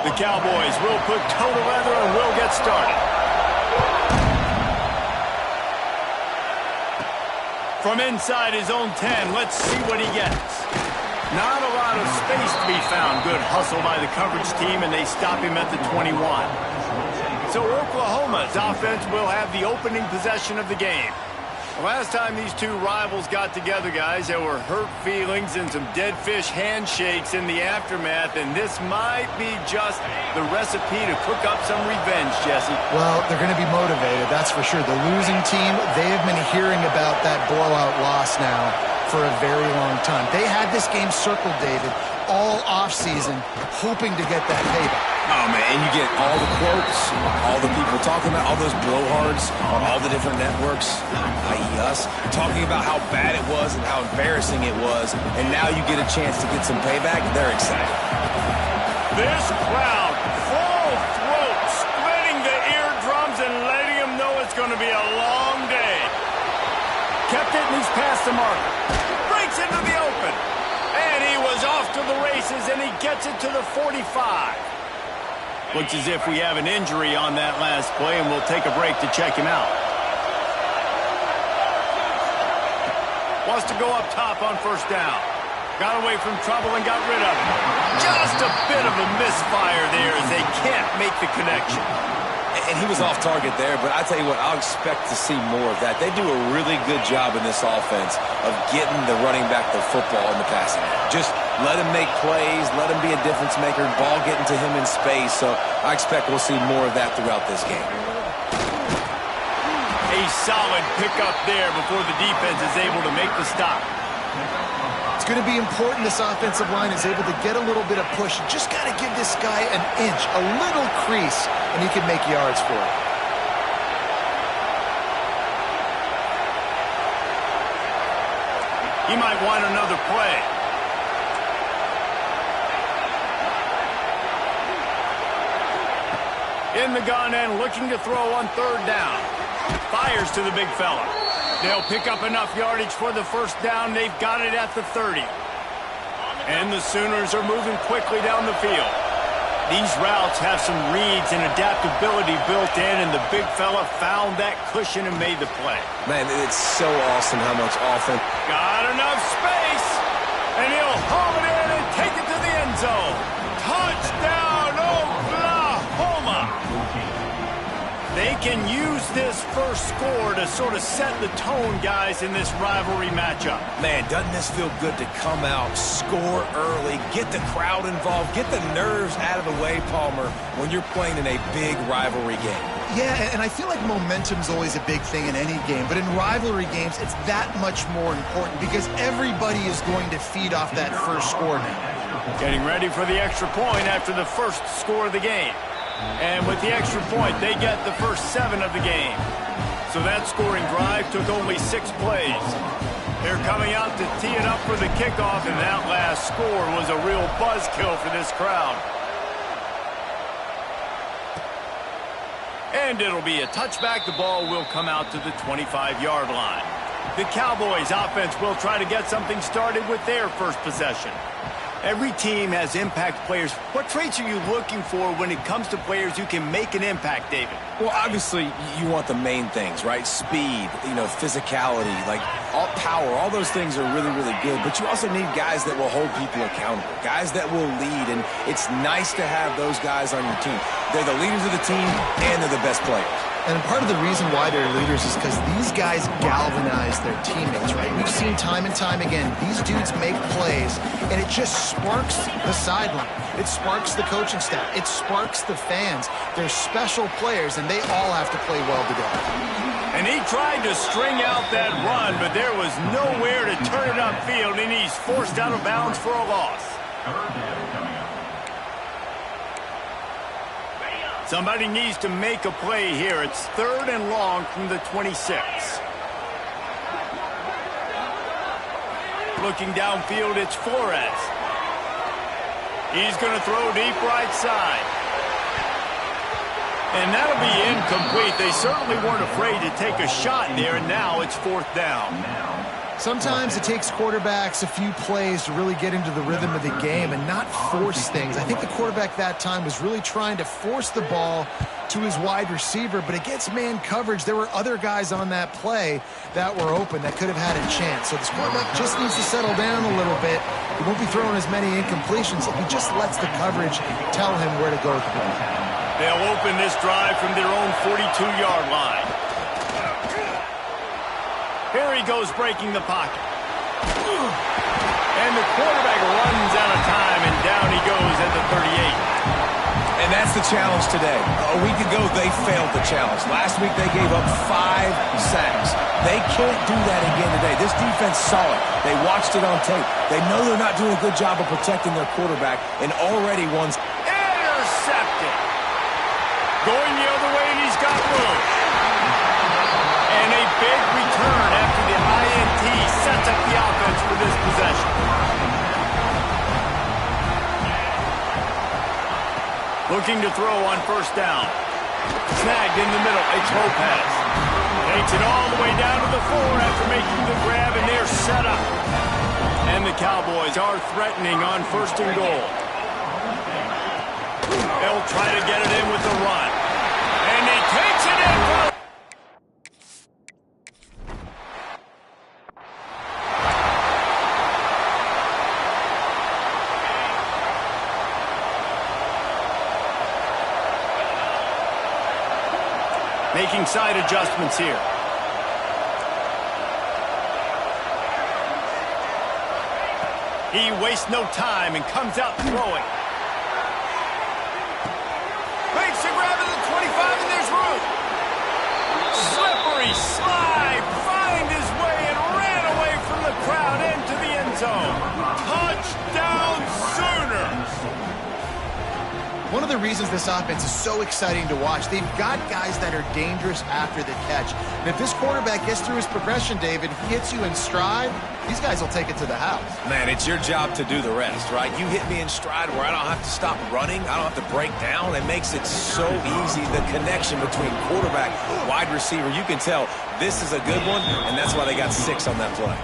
The Cowboys will put toe to leather and will get started. From inside his own 10, let's see what he gets. Not a lot of space to be found. Good hustle by the coverage team, and they stop him at the 21. So Oklahoma's offense will have the opening possession of the game. The last time these two rivals got together, guys, there were hurt feelings and some dead fish handshakes in the aftermath, and this might be just the recipe to cook up some revenge, Jesse. Well, they're going to be motivated, that's for sure. The losing team, they have been hearing about that blowout loss now for a very long time. They had this game circled, David, all offseason, hoping to get that payback. Oh, man, and you get all the quotes, all the people talking about, all those blowhards on all the different networks, i.e. us, talking about how bad it was and how embarrassing it was, and now you get a chance to get some payback. They're excited. This crowd, full throat, splitting the eardrums and letting them know it's going to be a long day. Kept it, and he's past the marker. Breaks into the open. And he was off to the races, and he gets it to the 45. Looks as if we have an injury on that last play, and we'll take a break to check him out. Wants to go up top on first down. Got away from trouble and got rid of it. Just a bit of a misfire there as they can't make the connection. And he was off target there, but I tell you what, I'll expect to see more of that. They do a really good job in this offense of getting the running back the football in the passing game. Just let him make plays, let him be a difference maker, ball getting to him in space. So I expect we'll see more of that throughout this game. A solid pickup there before the defense is able to make the stop. It's going to be important this offensive line is able to get a little bit of push. You just got to give this guy an inch, a little crease, and he can make yards for it. He might want another play. In the gun and looking to throw on third down. Fires to the big fella. They'll pick up enough yardage for the first down. They've got it at the 30. And the Sooners are moving quickly down the field. These routes have some reads and adaptability built in, and the big fella found that cushion and made the play. Man, it's so awesome how much offense. Got enough space, and he'll haul it in and take it to the end zone. Touchdown, Oklahoma! They can use this first score to sort of set the tone, guys, in this rivalry matchup. Man, doesn't this feel good to come out, score early, get the crowd involved, get the nerves out of the way, Palmer, when you're playing in a big rivalry game? Yeah, and I feel like momentum's always a big thing in any game, but in rivalry games, it's that much more important because everybody is going to feed off that first score now. Getting ready for the extra point after the first score of the game. And with the extra point, they get the first 7 of the game. So that scoring drive took only 6 plays. They're coming out to tee it up for the kickoff, and that last score was a real buzzkill for this crowd. And it'll be a touchback. The ball will come out to the 25-yard line. The Cowboys offense will try to get something started with their first possession. Every team has impact players. What traits are you looking for when it comes to players who can make an impact, David? Well, obviously, you want the main things, right? Speed, physicality, like all power. All those things are really, really good. But you also need guys that will hold people accountable, guys that will lead. And it's nice to have those guys on your team. They're the leaders of the team, and they're the best players. And part of the reason why they're leaders is because these guys galvanize their teammates, right? We've seen time and time again, these dudes make plays, and it just sparks the sideline. It sparks the coaching staff. It sparks the fans. They're special players, and they all have to play well together. And he tried to string out that run, but there was nowhere to turn it upfield, and he's forced out of bounds for a loss. Somebody needs to make a play here. It's 3rd and long from the 26. Looking downfield, it's Flores. He's going to throw deep right side. And that'll be incomplete. They certainly weren't afraid to take a shot there, and now it's 4th down. Sometimes it takes quarterbacks a few plays to really get into the rhythm of the game and not force things. I think the quarterback that time was really trying to force the ball to his wide receiver, but against man coverage, there were other guys on that play that were open that could have had a chance. So this quarterback just needs to settle down a little bit. He won't be throwing as many incompletions if he just lets the coverage tell him where to go with the ball. They'll open this drive from their own 42-yard line. Here he goes breaking the pocket. And the quarterback runs out of time, and down he goes at the 38. And that's the challenge today. A week ago, they failed the challenge. Last week, they gave up 5 sacks. They can't do that again today. This defense saw it. They watched it on tape. They know they're not doing a good job of protecting their quarterback, and already one's intercepted. Going the other way, and he's got room. And a big return after the INT sets up the offense for this possession. Looking to throw on first down. Snagged in the middle. It's Lopez. Takes it all the way down to the 4 after making the grab, and they're set up. And the Cowboys are threatening on first and goal. They'll try to get it in with the run. And he takes it in. Making side adjustments here. He wastes no time and comes out throwing. Makes a grab at the 25, and there's room. Slippery slide, find his way and ran away from the crowd into the end zone. Touchdown Sooners! One of the reasons this offense is so exciting to watch, they've got guys that are dangerous after the catch. And if this quarterback gets through his progression, David, he hits you in stride, these guys will take it to the house. Man, it's your job to do the rest, right? You hit me in stride where I don't have to stop running. I don't have to break down. It makes it so easy, the connection between quarterback, wide receiver. You can tell this is a good one, and that's why they got 6 on that play.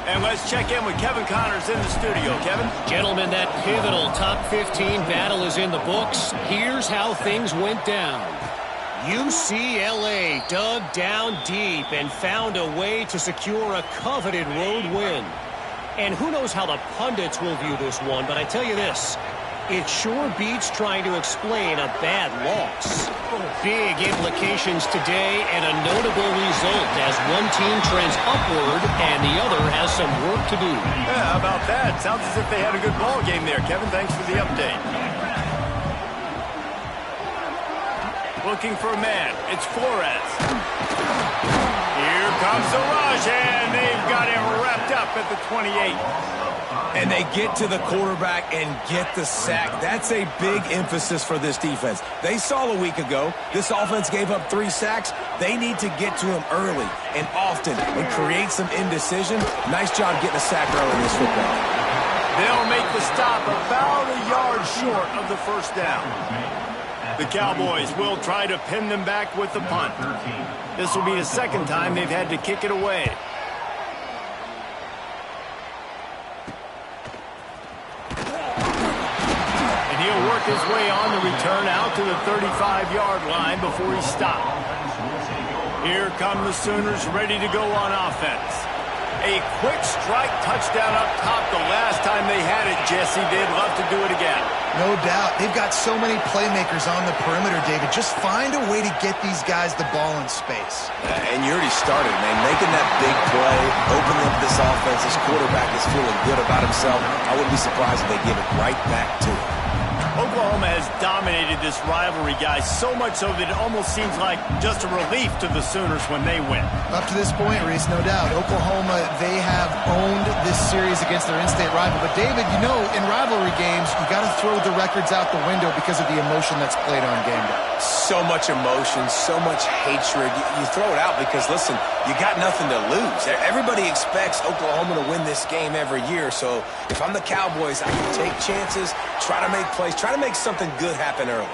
And let's check in with Kevin Connors in the studio. Kevin? Gentlemen, that pivotal top 15 battle is in the books. Here's how things went down. UCLA dug down deep and found a way to secure a coveted road win. And who knows how the pundits will view this one, but I tell you this, it sure beats trying to explain a bad loss. Big implications today and a notable result as one team trends upward and the other has some work to do. Yeah, how about that? Sounds as if they had a good ball game there. Kevin, thanks for the update. Looking for a man. It's Flores. Here comes the rush, and they've got him wrapped up at the 28. And they get to the quarterback and get the sack. That's a big emphasis for this defense. They saw a week ago, this offense gave up 3 sacks. They need to get to him early and often and create some indecision. Nice job getting a sack early in this football. They'll make the stop about a yard short of the first down. The Cowboys will try to pin them back with the punt. This will be the second time they've had to kick it away. He'll work his way on the return out to the 35-yard line before he stopped. Here come the Sooners ready to go on offense. A quick strike touchdown up top the last time they had it, Jesse. They'd love to do it again. No doubt. They've got so many playmakers on the perimeter, David. Just find a way to get these guys the ball in space. And you already started, man. Making that big play, opening up this offense. This quarterback is feeling good about himself. I wouldn't be surprised if they give it right back to him. Oklahoma has dominated this rivalry, guys, so much so that it almost seems like just a relief to the Sooners when they win. Up to this point, Reese, no doubt. Oklahoma, they have owned this series against their in-state rival. But, David, you know, in rivalry games, you got to throw the records out the window because of the emotion that's played on game day. So much emotion, so much hatred. You throw it out because, listen, you got nothing to lose. Everybody expects Oklahoma to win this game every year. So if I'm the Cowboys, I can take chances, try to make plays, try to make something good happen early.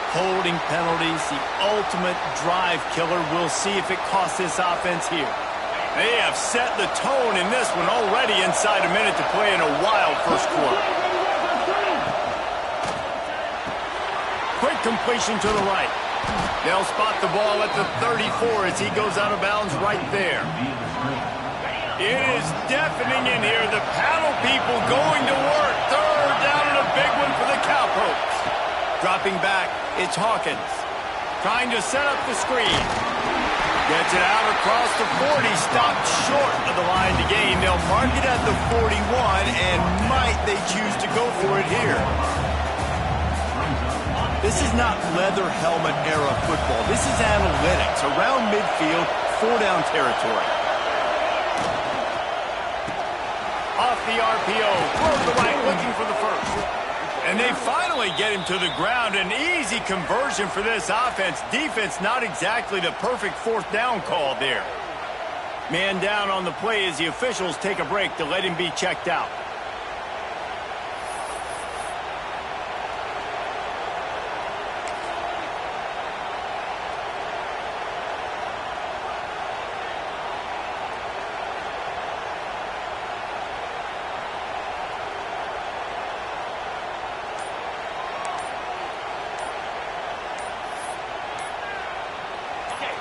Holding penalties, the ultimate drive killer. We'll see if it costs this offense here. They have set the tone in this one already inside a minute to play in a wild first quarter. Quick completion to the right. They'll spot the ball at the 34 as he goes out of bounds right there. It is deafening in here. The paddle people going to work. Third down and a big one for the Cowpokes. Dropping back, it's Hawkins. Trying to set up the screen. Gets it out across the 40. Stopped short of the line to gain. They'll mark it at the 41, and might they choose to go for it here. This is not leather helmet era football. This is analytics. Around midfield, 4-down territory. Off the RPO. Throw to the right, looking for the first. And they finally get him to the ground. An easy conversion for this offense. Defense, not exactly the perfect fourth down call there. Man down on the play as the officials take a break to let him be checked out.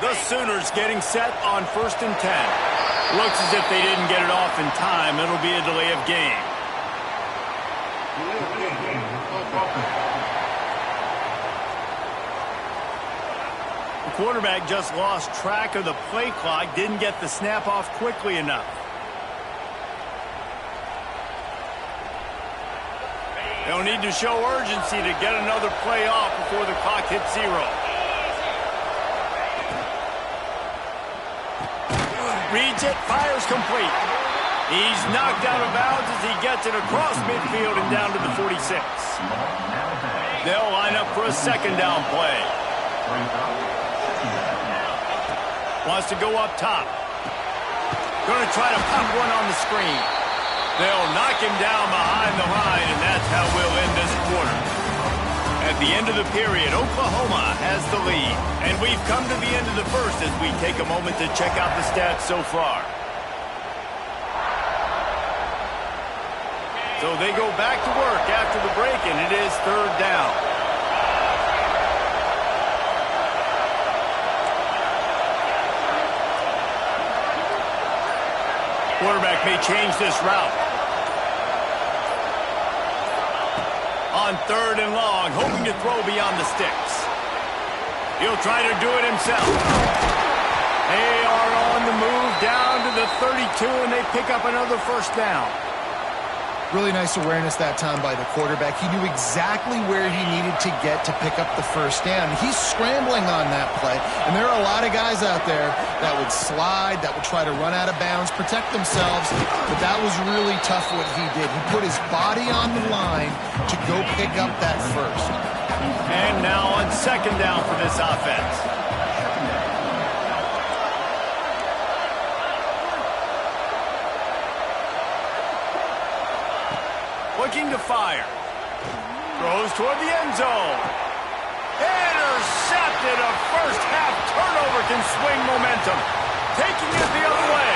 The Sooners getting set on 1st and 10. Looks as if they didn't get it off in time. It'll be a delay of game. The quarterback just lost track of the play clock. Didn't get the snap off quickly enough. They'll need to show urgency to get another play off before the clock hits 0. Reads it, fires complete. He's knocked out of bounds as he gets it across midfield and down to the 46. They'll line up for a 2nd down play. Wants to go up top. Going to try to pop one on the screen. They'll knock him down behind the line, and that's how we'll end this quarter. At the end of the period, Oklahoma has the lead. And we've come to the end of the first as we take a moment to check out the stats so far. So they go back to work after the break, and it is 3rd down. Quarterback may change this route. On 3rd and long, hoping to throw beyond the sticks. He'll try to do it himself. They are on the move down to the 32, and they pick up another 1st down. Really nice awareness that time by the quarterback. He knew exactly where he needed to get to pick up the 1st down. He's scrambling on that play, and there are a lot of guys out there that would slide, that would try to run out of bounds, protect themselves, but that was really tough what he did. He put his body on the line to go pick up that 1st. And now on 2nd down for this offense. Looking to fire. Throws toward the end zone. Intercepted. A first-half turnover can swing momentum. Taking it the other way.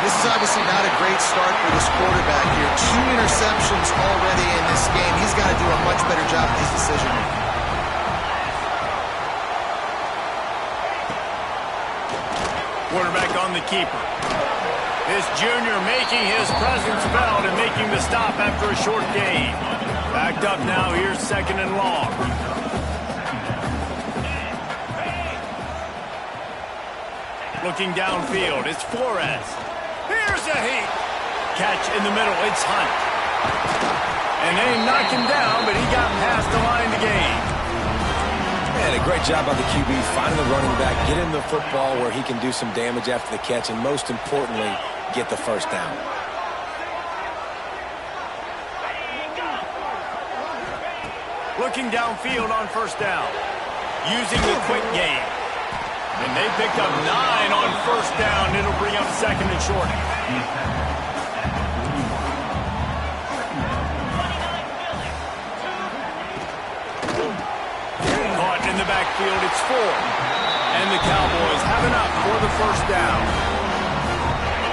This is obviously not a great start for this quarterback here. 2 interceptions already in this game. He's got to do a much better job of his decision-making. Quarterback on the keeper. This junior making his presence felt and making the stop after a short gain. Backed up now, here's 2nd and long. Looking downfield, it's Flores. Here's a heat. Catch in the middle, it's Hunt. And they knocked him down, but he got past the line to gain. And a great job by the QB finding the running back, get him the football where he can do some damage after the catch, and most importantly, get the 1st down. Looking downfield on 1st down. Using the quick game. And they picked up 9 on 1st down. It'll bring up 2nd and short. backfield. It's 4. And the Cowboys have enough for the first down.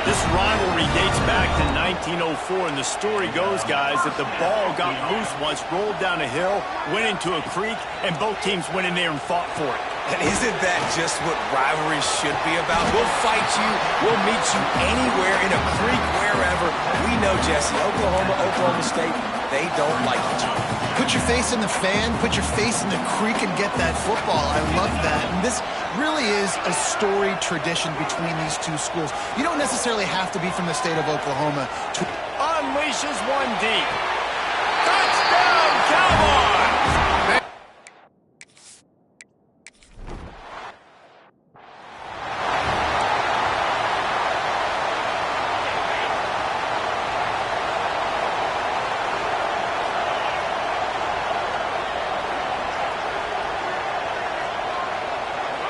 This rivalry dates back to 1904, and the story goes, guys, that the ball got loose once, rolled down a hill, went into a creek, and both teams went in there and fought for it. And isn't that just what rivalry should be about? We'll fight you. We'll meet you anywhere, in a creek, wherever. We know, Jesse, Oklahoma State, they don't like each other. Put your face in the fan, put your face in the creek and get that football. I love that. And this really is a storied tradition between these two schools. You don't necessarily have to be from the state of Oklahoma to unleashes one deep. Touchdown, Cowboys!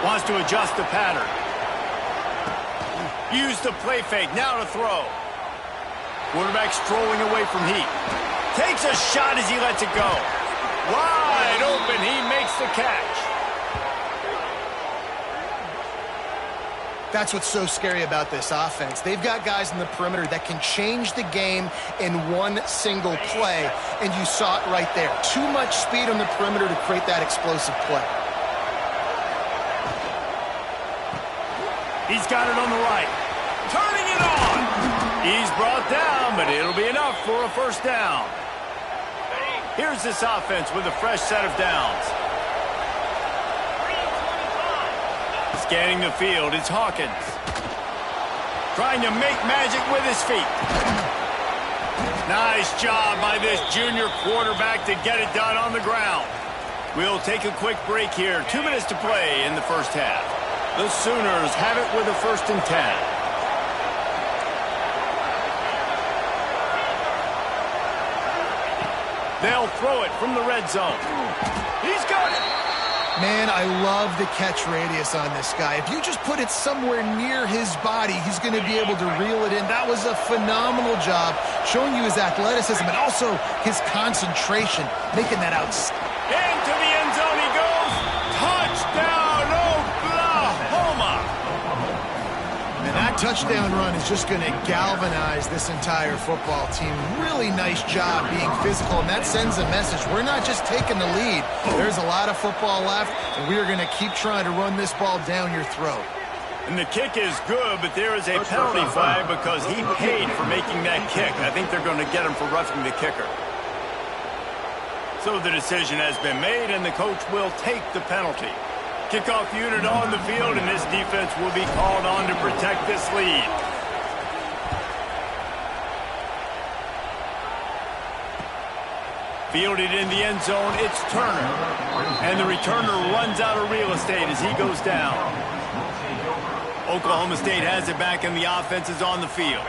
Wants to adjust the pattern. Use the play fake. Now to throw. Quarterback strolling away from heat. Takes a shot as he lets it go. Wide open. He makes the catch. That's what's so scary about this offense. They've got guys in the perimeter that can change the game in one single play, and you saw it right there. Too much speed on the perimeter to create that explosive play. He's got it on the right. Turning it on. He's brought down, but it'll be enough for a first down. Here's this offense with a fresh set of downs. Scanning the field, it's Hawkins. Trying to make magic with his feet. Nice job by this junior quarterback to get it done on the ground. We'll take a quick break here. 2 minutes to play in the first half. The Sooners have it with a 1st and 10. They'll throw it from the red zone. He's got it. Man, I love the catch radius on this guy. If you just put it somewhere near his body, he's going to be able to reel it in. That was a phenomenal job, showing you his athleticism and also his concentration, making that outstanding. Into the end zone he goes. Touchdown, Oklahoma! And that touchdown run is just going to galvanize this entire football team. Really nice job being physical, and that sends a message. We're not just taking the lead. There's a lot of football left, and we are going to keep trying to run this ball down your throat. And the kick is good, but there is a penalty flag because he paid for making that kick. I think they're going to get him for roughing the kicker. So the decision has been made, and the coach will take the penalty. Kickoff unit on the field, and this defense will be called on to protect this lead. Fielded in the end zone, it's Turner. And the returner runs out of real estate as he goes down. Oklahoma State has it back, and the offense is on the field.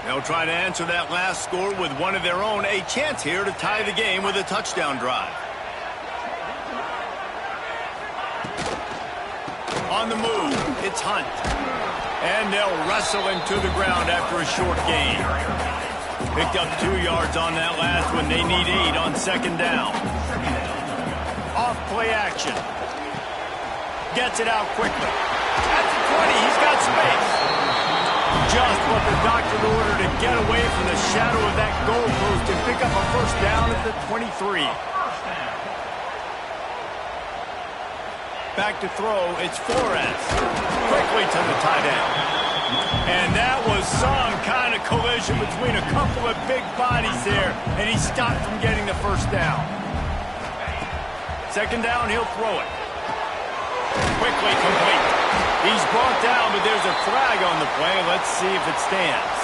They'll try to answer that last score with one of their own. A chance here to tie the game with a touchdown drive. On the move, it's Hunt. And they'll wrestle him to the ground after a short gain. Picked up 2 yards on that last one. They need 8 on 2nd down. Off play action. Gets it out quickly. At the 20, he's got space. Just what the doctor ordered to get away from the shadow of that goalpost and pick up a first down at the 23. Back to throw, it's Flores. Quickly to the tight end. And that was some kind of collision between a couple of big bodies there, and he stopped from getting the first down. 2nd down, he'll throw it. Quickly complete. He's brought down, but there's a flag on the play. Let's see if it stands.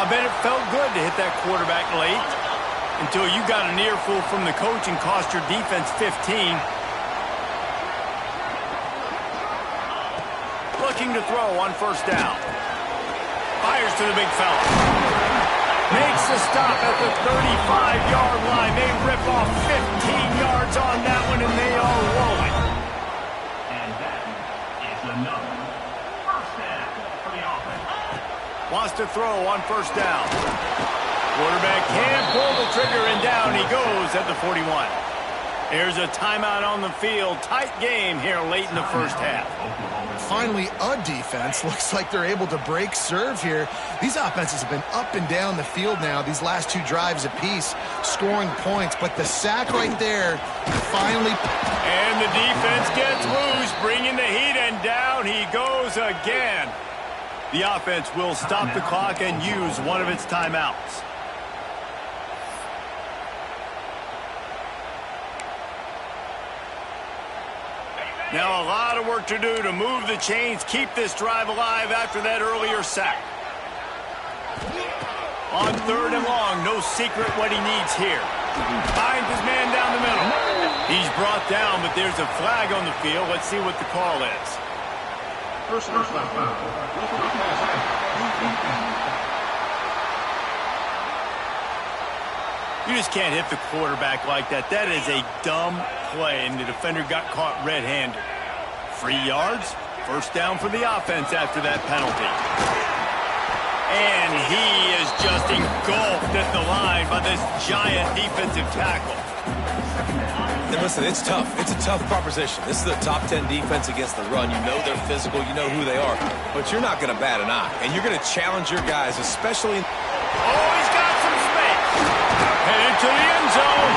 I bet it felt good to hit that quarterback late until you got an earful from the coach and cost your defense 15. Looking to throw on 1st down. Fires to the big fella. Makes the stop at the 35-yard line. They rip off 15 yards on that one, and they are rolling. And that is another first down for the offense. Wants to throw on first down. Quarterback can't pull the trigger, and down he goes at the 41. Here's a timeout on the field. Tight game here late in the first half. Finally, a defense. Looks like they're able to break serve here. These offenses have been up and down the field now, these last two drives apiece, scoring points. But the sack right there finally... And the defense gets loose, bringing the heat, and down he goes again. The offense will stop the clock and use one of its timeouts. Now a lot of work to do to move the chains, keep this drive alive after that earlier sack. On third and long, no secret what he needs here. Finds his man down the middle. He's brought down, but there's a flag on the field. Let's see what the call is. Personal flag. You just can't hit the quarterback like that. That is a dumb play, and the defender got caught red-handed. 3 yards, first down for the offense after that penalty. And he is just engulfed at the line by this giant defensive tackle. And listen, it's tough. It's a tough proposition. This is a top 10 defense against the run. You know they're physical. You know who they are. But you're not going to bat an eye. And you're going to challenge your guys, especially... Oh, he's got some space. Headed to the end zone.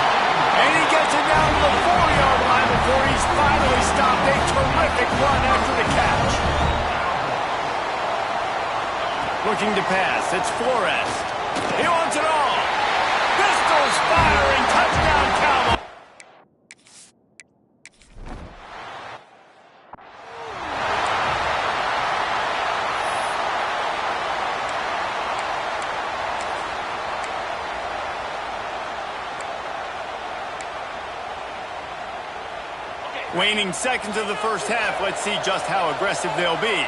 And he gets it down to the 4-yard line before he's finally stopped. A terrific run after the catch. Looking to pass. It's Flores. He wants it all. Pistols firing. Touchdown, Cowboys. Waning seconds of the first half. Let's see just how aggressive they'll be.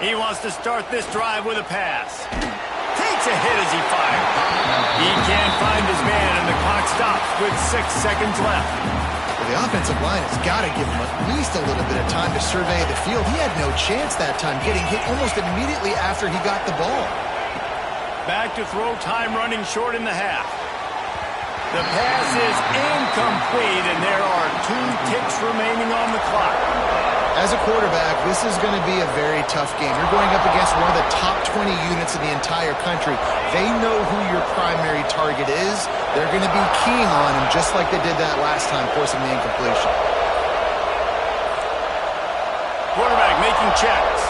He wants to start this drive with a pass. Takes a hit as he fires. He can't find his man, and the clock stops with 6 seconds left. Well, the offensive line has got to give him at least a little bit of time to survey the field. He had no chance that time, getting hit almost immediately after he got the ball. Back to throw, time running short in the half. The pass is incomplete, and there are 2 ticks remaining on the clock. As a quarterback, this is going to be a very tough game. You're going up against one of the top 20 units in the entire country. They know who your primary target is. They're going to be keying on him just like they did that last time, forcing the incompletion. Quarterback making checks.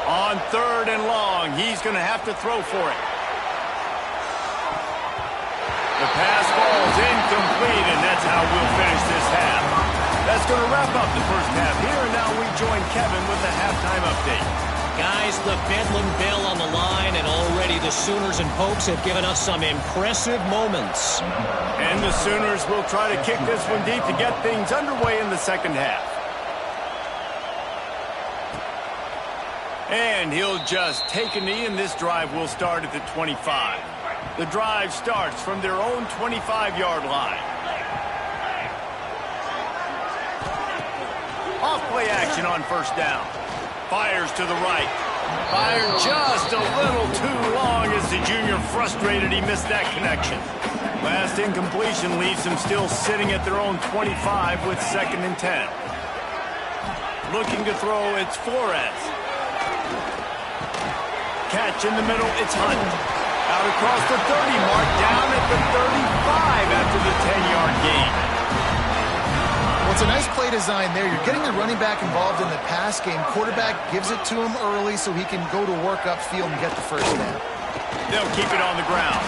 On third and long, he's going to have to throw for it. The pass falls incomplete, and that's how we'll finish this half. That's going to wrap up the first half here, and now we join Kevin with the halftime update. Guys, the Bedlam bell on the line, and already the Sooners and Pokes have given us some impressive moments. And the Sooners will try to kick this one deep to get things underway in the second half. And he'll just take a knee, and this drive will start at the 25. The drive starts from their own 25-yard line. Off-play action on first down. Fires to the right. Fired just a little too long as the junior frustrated he missed that connection. Last incompletion leaves them still sitting at their own 25 with 2nd and 10. Looking to throw, it's Flores. Catch in the middle, it's Hunt. Out across the 30 mark, down at the 35 after the 10-yard gain. Well, it's a nice play design there. You're getting the running back involved in the pass game. Quarterback gives it to him early so he can go to work upfield and get the first down. They'll keep it on the ground.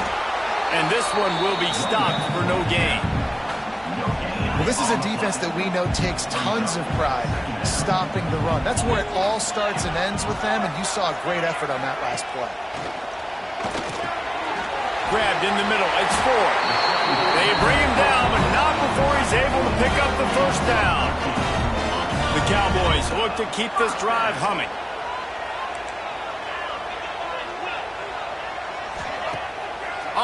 And this one will be stopped for no gain. Well, this is a defense that we know takes tons of pride stopping the run. That's where it all starts and ends with them, and you saw a great effort on that last play. Grabbed in the middle, it's Ford. They bring him down, but not before he's able to pick up the first down. The Cowboys look to keep this drive humming.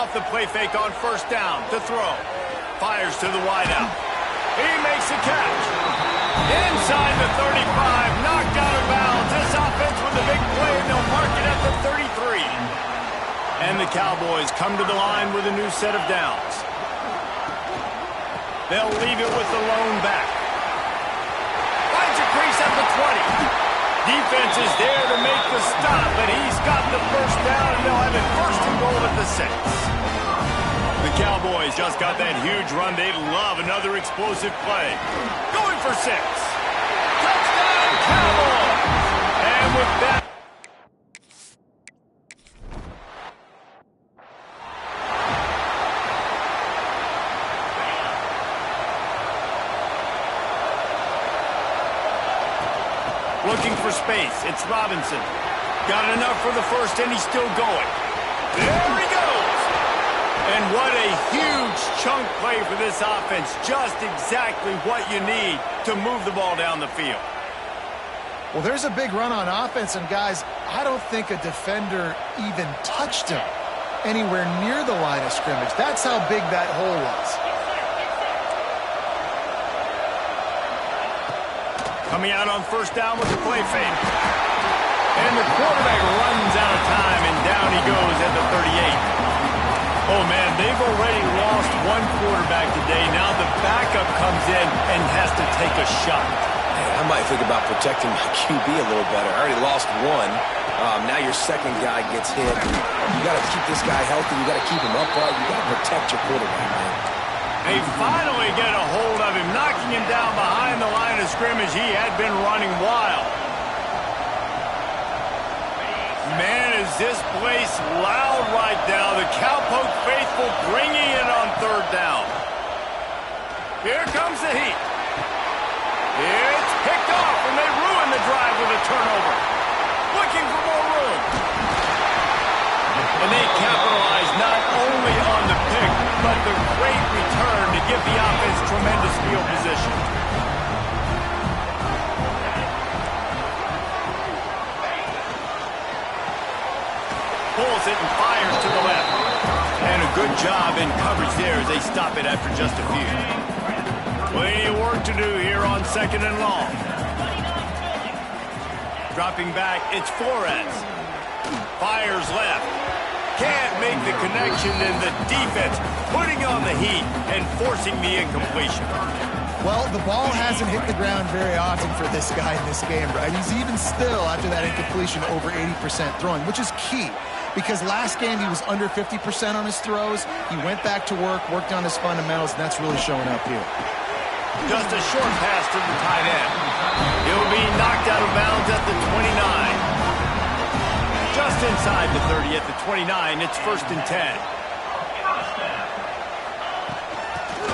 off the play fake on first down to throw. Fires to the wideout. He makes the catch. Inside the 35, knocked out of bounds. This offense with a big play, and they'll mark it at the 33. And the Cowboys come to the line with a new set of downs. They'll leave it with the lone back. Finds a crease at the 20. Defense is there to make the stop, but he's got the first down, and they'll have it first and goal at the 6. The Cowboys just got that huge run. They love another explosive play. Going for 6. Touchdown, Cowboys! And with that... Looking for space. It's Robinson. Got enough for the first, and he's still going. There he goes! And what a huge chunk play for this offense. Just exactly what you need to move the ball down the field. Well, there's a big run on offense, and guys, I don't think a defender even touched him anywhere near the line of scrimmage. That's how big that hole was. Coming out on first down with the play fake. And the quarterback runs out of time, and down he goes at the 38. Oh, man, they've already lost one quarterback today. Now the backup comes in and has to take a shot. Hey, I might think about protecting my QB a little better. I already lost one. Now your second guy gets hit. You got to keep this guy healthy. You got to keep him upright. You got to protect your quarterback, man. They finally get a hold of him, knocking him down behind the line of scrimmage. He had been running wild. Man, is this place loud right now. The Cowpoke faithful bringing it on third down. Here comes the heat. It's picked off, and they ruin the drive with a turnover. Looking for more room. And they capitalize not only on the pick, but the great return to give the offense tremendous field position. Pulls it and fires to the left. And a good job in coverage there as they stop it after just a few. Plenty of work to do here on second and long. Dropping back, it's Flores. Fires left. Can't make the connection, and the defense putting on the heat and forcing the incompletion. Well, the ball hasn't hit the ground very often for this guy in this game, right? He's even still, after that incompletion, over 80% throwing, which is key. Because last game he was under 50% on his throws. He went back to work, worked on his fundamentals, and that's really showing up here. Just a short pass to the tight end. He'll be knocked out of bounds at the 29. Just inside the 30 at the 29, it's first and 10.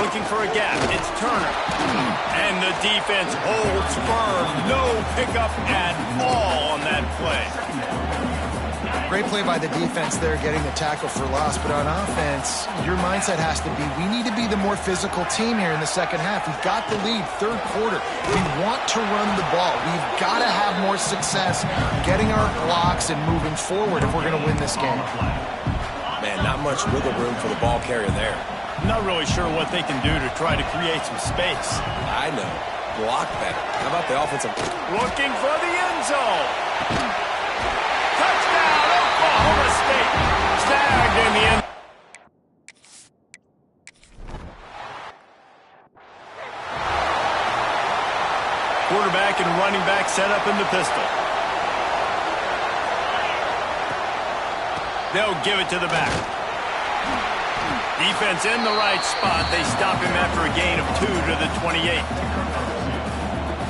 Looking for a gap, it's Turner. And the defense holds firm. No pickup at all on that play. Great play by the defense there, getting the tackle for loss. But on offense, your mindset has to be, we need to be the more physical team here in the second half. We've got the lead, third quarter. We want to run the ball. We've got to have more success getting our blocks and moving forward if we're going to win this game. Man, not much wiggle room for the ball carrier there. Not really sure what they can do to try to create some space. I know. Block better. How about the offensive? Looking for the end zone. Touchdown, Oklahoma State. Snagged in the end. Quarterback and running back set up in the pistol. They'll give it to the back. Defense in the right spot. They stop him after a gain of 2 to the 28.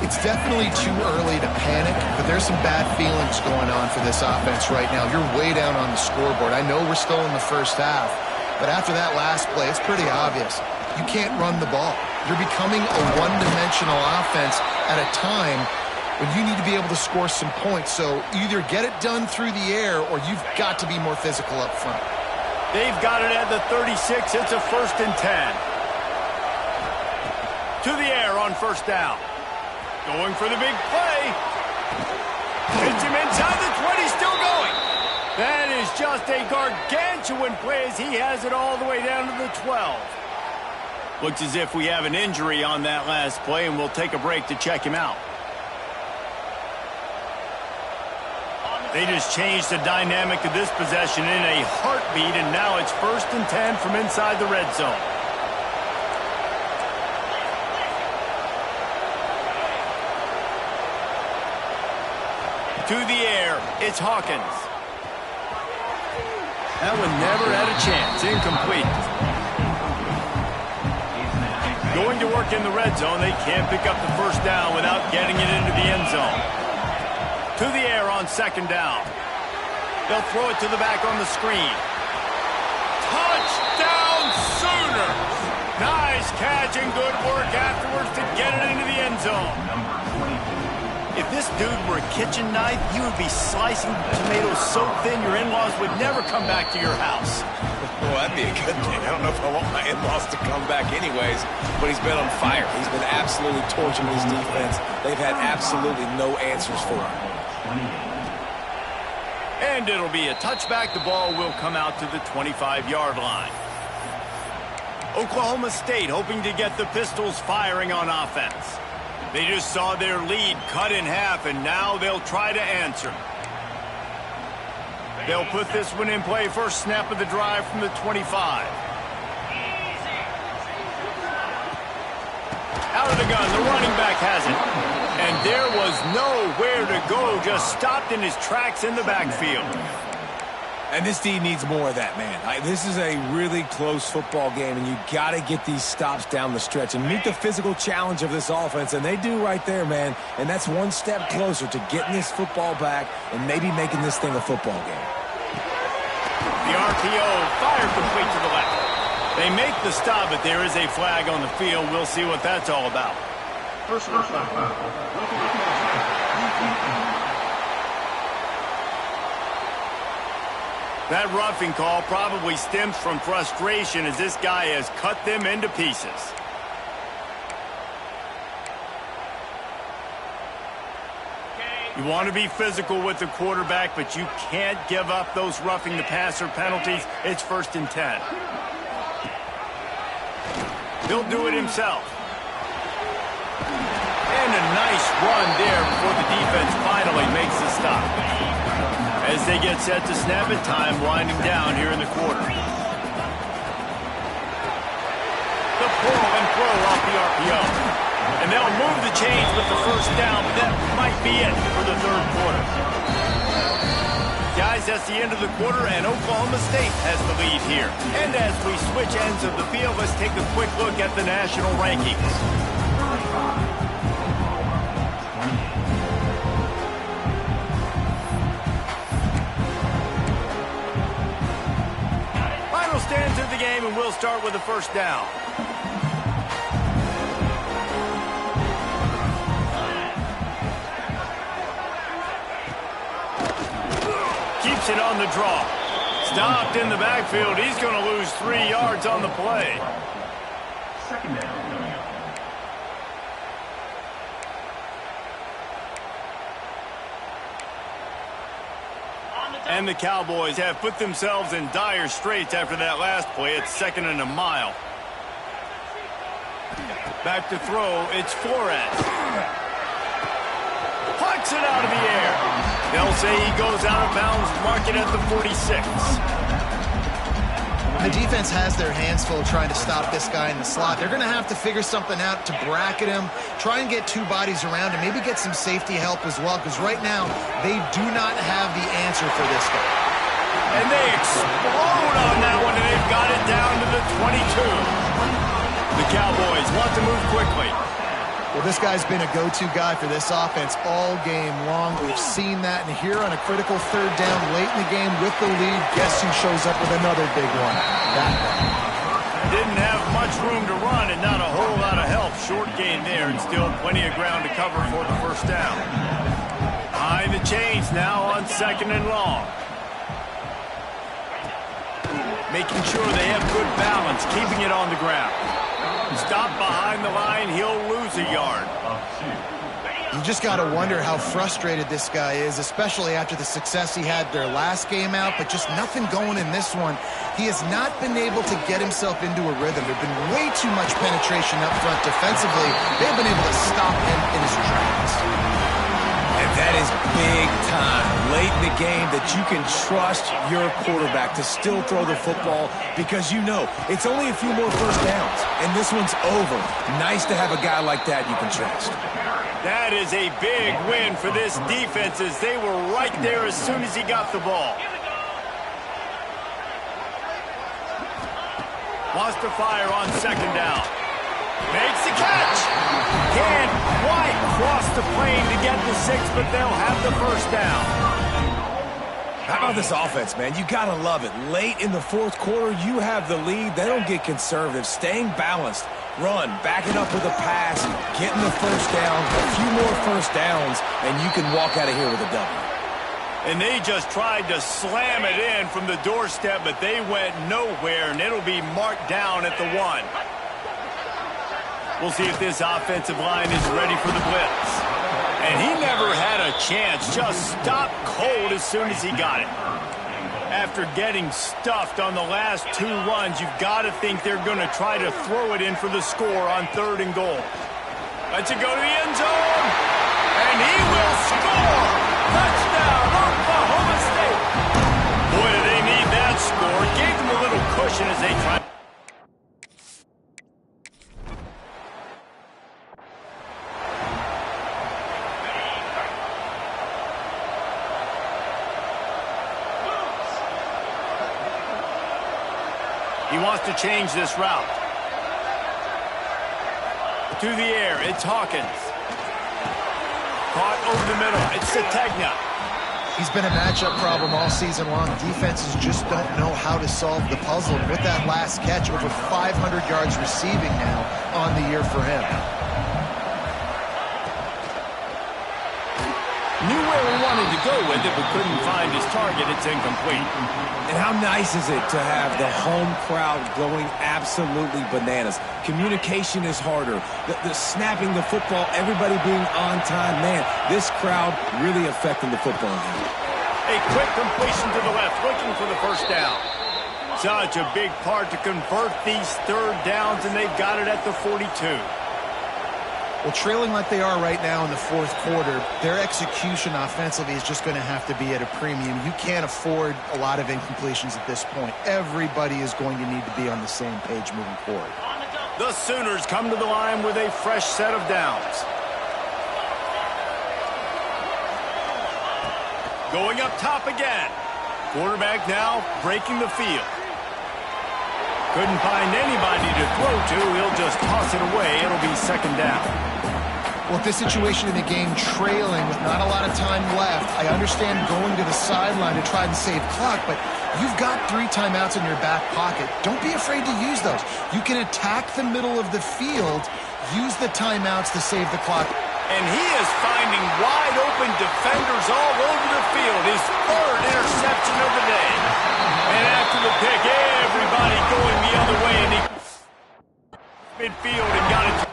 It's definitely too early to panic, but there's some bad feelings going on for this offense right now. You're way down on the scoreboard. I know we're still in the first half, but after that last play, it's pretty obvious. You can't run the ball. You're becoming a one-dimensional offense at a time when you need to be able to score some points. So either get it done through the air or you've got to be more physical up front. They've got it at the 36. It's a first and 10. To the air on first down. Going for the big play. Hits him inside the 20, still going. That is just a gargantuan play as he has it all the way down to the 12. Looks as if we have an injury on that last play, and we'll take a break to check him out. They just changed the dynamic of this possession in a heartbeat, and now it's 1st and 10 from inside the red zone. To the air, it's Hawkins. That one never had a chance. Incomplete. Going to work in the red zone, they can't pick up the first down without getting it into the end zone. To the air on 2nd down. They'll throw it to the back on the screen. Touchdown Sooners! Nice catch and good work afterwards to get it into the end zone. If this dude were a kitchen knife, you would be slicing tomatoes so thin your in-laws would never come back to your house. Well, that'd be a good thing. I don't know if I want my in-laws to come back anyways, but he's been on fire. He's been absolutely torching his defense. They've had absolutely no answers for him. And it'll be a touchback. The ball will come out to the 25-yard line. Oklahoma State hoping to get the Pistols firing on offense. They just saw their lead cut in half, and now they'll try to answer. They'll put this one in play. First snap of the drive from the 25. Out of the gun, the running back has it. And there was nowhere to go, just stopped in his tracks in the backfield. And this D needs more of that, man. This is a really close football game, and you got to get these stops down the stretch and meet the physical challenge of this offense, and they do right there, man. And that's one step closer to getting this football back and maybe making this thing a football game. The RPO fired complete to the left. They make the stop, but there is a flag on the field. We'll see what that's all about. Personal flag. That roughing call probably stems from frustration as this guy has cut them into pieces. You want to be physical with the quarterback, but you can't give up those roughing the passer penalties. It's 1st and 10. He'll do it himself. And a nice run there before the defense finally makes the stop. As they get set to snap it, time winding down here in the quarter. The pull and throw off the RPO. And they'll move the chains with the first down, but that might be it for the 3rd quarter. Guys, that's the end of the quarter, and Oklahoma State has the lead here. And as we switch ends of the field, let's take a quick look at the national rankings. Stands of the game, and we'll start with the first down. Keeps it on the draw. Stopped in the backfield. He's going to lose 3 yards on the play. 2nd down. And the Cowboys have put themselves in dire straits after that last play. It's 2nd and a mile. Back to throw. It's Flores. Plucks it out of the air. They'll say he goes out of bounds. Mark it at the 46. The defense has their hands full trying to stop this guy in the slot. They're going to have to figure something out to bracket him, try and get 2 bodies around him, maybe get some safety help as well, because right now they do not have the answer for this guy. And they explode on that one, and they've got it down to the 22. The Cowboys want to move quickly. Well, this guy's been a go-to guy for this offense all game long. We've seen that, and here on a critical 3rd down late in the game with the lead, guess who shows up with another big one? That guy. Didn't have much room to run and not a whole lot of help. Short gain there, and still plenty of ground to cover for the first down. Behind the chains now on 2nd and long. Making sure they have good balance, keeping it on the ground. Stop behind the line, he'll lose a yard. You just got to wonder how frustrated this guy is, especially after the success he had their last game out, but just nothing going in this one. He has not been able to get himself into a rhythm. There's been way too much penetration up front defensively. They've been able to stop him in his tracks. And that is big time late in the game that you can trust your quarterback to still throw the football because you know it's only a few more first downs, and this one's over. Nice to have a guy like that you can trust. That is a big win for this defense as they were right there as soon as he got the ball. Wants to fire on second down. Makes the catch. Can't quite cross the plane to get the 6, but they'll have the first down. How about this offense, man? You got to love it. Late in the fourth quarter, you have the lead. They don't get conservative. Staying balanced. Run, backing up with a pass, getting the first down, a few more first downs, and you can walk out of here with a W. And they just tried to slam it in from the doorstep, but they went nowhere, and it'll be marked down at the 1. We'll see if this offensive line is ready for the blitz. And he never had a chance, just stopped cold as soon as he got it. After getting stuffed on the last 2 runs, you've got to think they're going to try to throw it in for the score on 3rd and goal. Lets it go to the end zone, and he will score! Touchdown, Oklahoma State! Boy, do they need that score. Gave them a little cushion as they tried. He wants to change this route. To the air, it's Hawkins. Caught over the middle, it's Sategna. He's been a matchup problem all season long. Defenses just don't know how to solve the puzzle. And with that last catch, over 500 yards receiving now on the year for him. Knew where he wanted to go with it, but couldn't find his target. It's incomplete. And how nice is it to have the home crowd going absolutely bananas? Communication is harder. The snapping the football, everybody being on time. Man, this crowd really affecting the football game. A quick completion to the left, looking for the first down. Such a big part to convert these 3rd downs, and they've got it at the 42. Well, trailing like they are right now in the 4th quarter, their execution offensively is just going to have to be at a premium. You can't afford a lot of incompletions at this point. Everybody is going to need to be on the same page moving forward. The Sooners come to the line with a fresh set of downs. Going up top again. Quarterback now breaking the field. Couldn't find anybody to throw to. He'll just toss it away. It'll be 2nd down. Well, with this situation in the game trailing with not a lot of time left, I understand going to the sideline to try and save clock, but you've got 3 timeouts in your back pocket. Don't be afraid to use those. You can attack the middle of the field, use the timeouts to save the clock. And he is finding wide open defenders all over the field. His 3rd interception of the day. And after the pick, everybody going the other way, and he midfield and got it.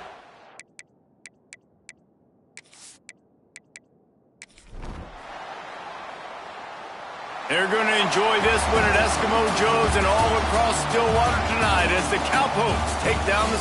They're going to enjoy this win at Eskimo Joe's and all across Stillwater tonight as the Cowpokes take down the